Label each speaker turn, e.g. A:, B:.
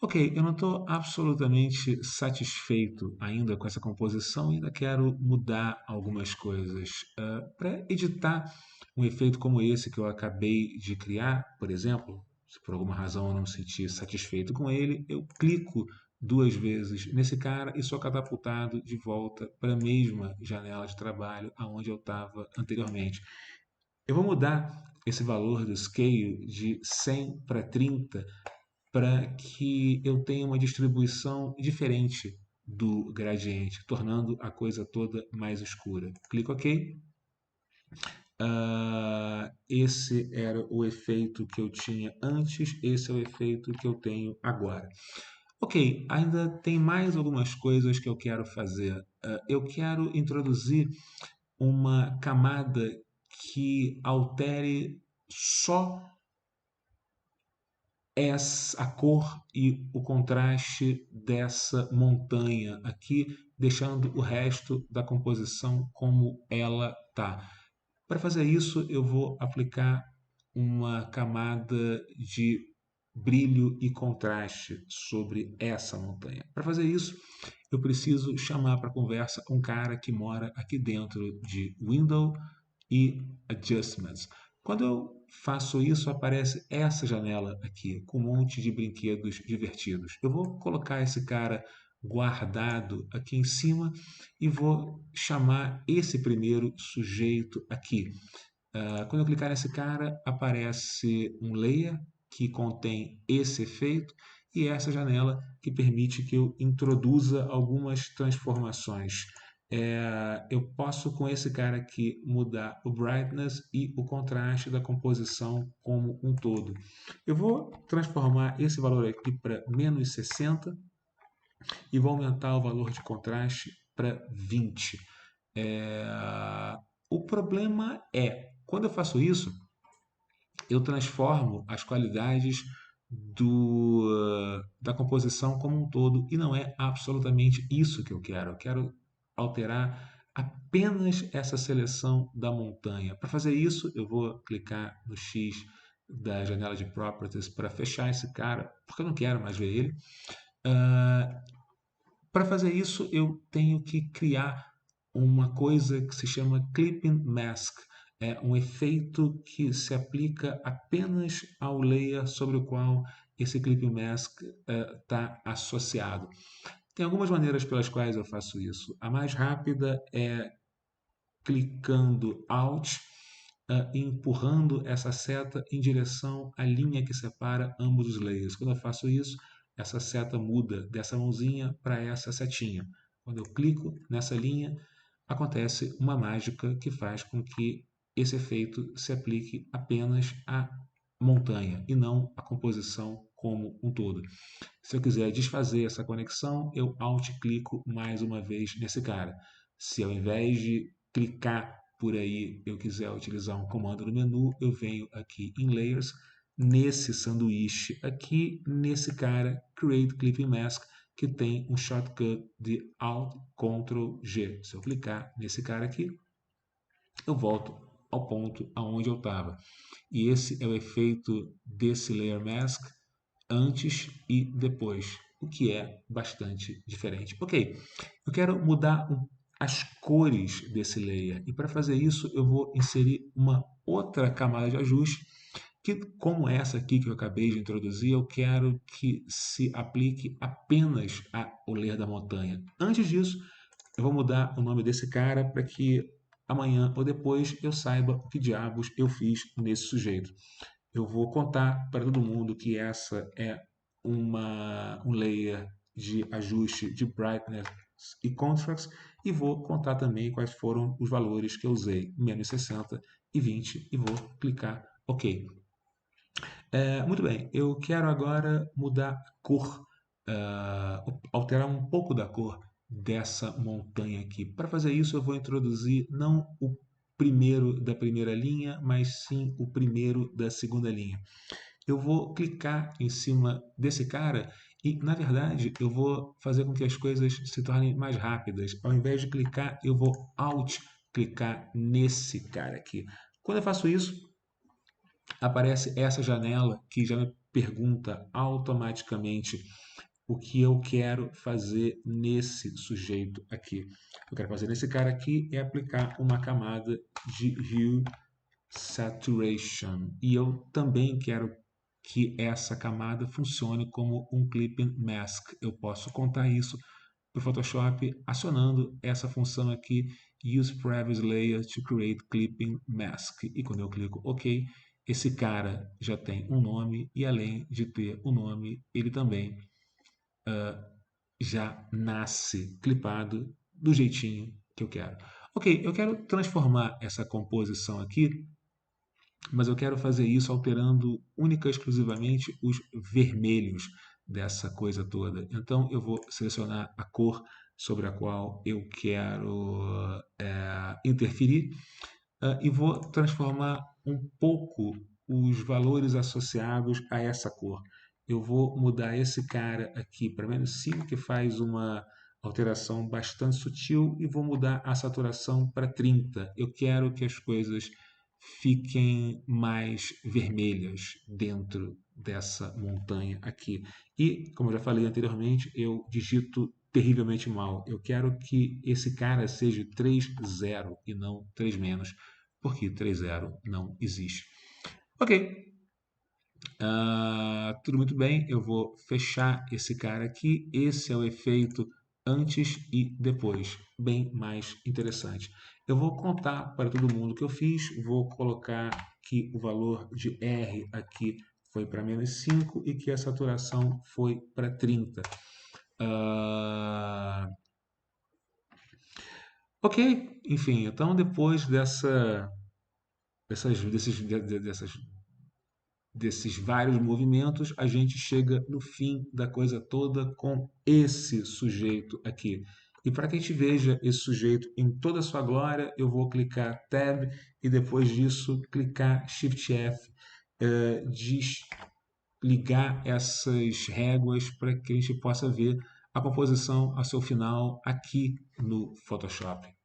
A: Ok, eu não estou absolutamente satisfeito ainda com essa composição e ainda quero mudar algumas coisas. Para editar um efeito como esse que eu acabei de criar, por exemplo, se por alguma razão eu não me sentir satisfeito com ele, eu clico duas vezes nesse cara e sou catapultado de volta para a mesma janela de trabalho aonde eu estava anteriormente. Eu vou mudar esse valor do scale de 100 para 30 para que eu tenha uma distribuição diferente do gradiente, tornando a coisa toda mais escura. Clico OK. Esse era o efeito que eu tinha antes, esse é o efeito que eu tenho agora. Ok, ainda tem mais algumas coisas que eu quero fazer. Eu quero introduzir uma camada que altere só a cor e o contraste dessa montanha aqui, deixando o resto da composição como ela está. Para fazer isso, eu vou aplicar uma camada de brilho e contraste sobre essa montanha. Para fazer isso, eu preciso chamar para conversa um cara que mora aqui dentro de Window e Adjustments. Quando eu faço isso, aparece essa janela aqui, com um monte de brinquedos divertidos. Eu vou colocar esse cara guardado aqui em cima e vou chamar esse primeiro sujeito aqui. Quando eu clicar nesse cara, aparece um layer que contém esse efeito e essa janela que permite que eu introduza algumas transformações. Eu posso com esse cara aqui mudar o brightness e o contraste da composição como um todo. Eu vou transformar esse valor aqui para menos 60 e vou aumentar o valor de contraste para 20. É, o problema é, quando eu faço isso, eu transformo as qualidades da composição como um todo e não é absolutamente isso que eu quero. Eu quero alterar apenas essa seleção da montanha. Para fazer isso, eu vou clicar no X da janela de Properties para fechar esse cara, porque eu não quero mais ver ele. Para fazer isso, eu tenho que criar uma coisa que se chama Clipping Mask. É um efeito que se aplica apenas ao layer sobre o qual esse Clipping Mask está associado. Tem algumas maneiras pelas quais eu faço isso. A mais rápida é clicando Alt e empurrando essa seta em direção à linha que separa ambos os layers. Quando eu faço isso, essa seta muda dessa mãozinha para essa setinha. Quando eu clico nessa linha, acontece uma mágica que faz com que esse efeito se aplique apenas à montanha e não à composição como um todo. Se eu quiser desfazer essa conexão, eu alt-clico mais uma vez nesse cara. Se ao invés de clicar por aí eu quiser utilizar um comando no menu, eu venho aqui em Layers, nesse sanduíche aqui, nesse cara, Create Clipping Mask, que tem um shortcut de Alt Ctrl G. Se eu clicar nesse cara aqui, eu volto ao ponto aonde eu estava. E esse é o efeito desse Layer Mask antes e depois, o que é bastante diferente. Ok, eu quero mudar as cores desse layer e para fazer isso eu vou inserir uma outra camada de ajuste que, como essa aqui que eu acabei de introduzir, eu quero que se aplique apenas ao layer da montanha. Antes disso, eu vou mudar o nome desse cara para que amanhã ou depois eu saiba o que diabos eu fiz nesse sujeito. Eu vou contar para todo mundo que essa é um layer de ajuste de brightness e contrast e vou contar também quais foram os valores que eu usei, menos 60 e 20 e vou clicar OK. Muito bem, eu quero agora mudar a cor, alterar um pouco da cor dessa montanha aqui. Para fazer isso, eu vou introduzir não o primeiro da primeira linha, mas sim o primeiro da segunda linha. Eu vou clicar em cima desse cara e, na verdade, eu vou fazer com que as coisas se tornem mais rápidas. Ao invés de clicar, eu vou alt-clicar nesse cara aqui. Quando eu faço isso, aparece essa janela que já me pergunta automaticamente o que eu quero fazer nesse sujeito aqui. Eu quero fazer nesse cara aqui é aplicar uma camada de Hue Saturation. E eu também quero que essa camada funcione como um Clipping Mask. Eu posso contar isso para o Photoshop acionando essa função aqui, Use Previous Layer to Create Clipping Mask. E quando eu clico OK, esse cara já tem um nome e além de ter um nome, ele também já nasce clipado do jeitinho que eu quero. Ok, eu quero transformar essa composição aqui, mas eu quero fazer isso alterando única e exclusivamente os vermelhos dessa coisa toda. Então eu vou selecionar a cor sobre a qual eu quero interferir e vou transformar um pouco os valores associados a essa cor. Eu vou mudar esse cara aqui para menos 5, que faz uma alteração bastante sutil, e vou mudar a saturação para 30. Eu quero que as coisas fiquem mais vermelhas dentro dessa montanha aqui. E, como eu já falei anteriormente, eu digito terrivelmente mal. Eu quero que esse cara seja 3,0 e não 3 menos, porque 3,0 não existe. Ok, tudo muito bem. Eu vou fechar esse cara aqui. Esse é o efeito antes e depois, bem mais interessante. Eu vou contar para todo mundo o que eu fiz. Vou colocar que o valor de R aqui foi para menos 5 e que a saturação foi para 30. Ok, enfim, então depois desses vários movimentos, a gente chega no fim da coisa toda com esse sujeito aqui. E para que a gente veja esse sujeito em toda a sua glória, eu vou clicar Tab e depois disso clicar Shift F, desligar essas réguas para que a gente possa ver a composição ao seu final aqui no Photoshop.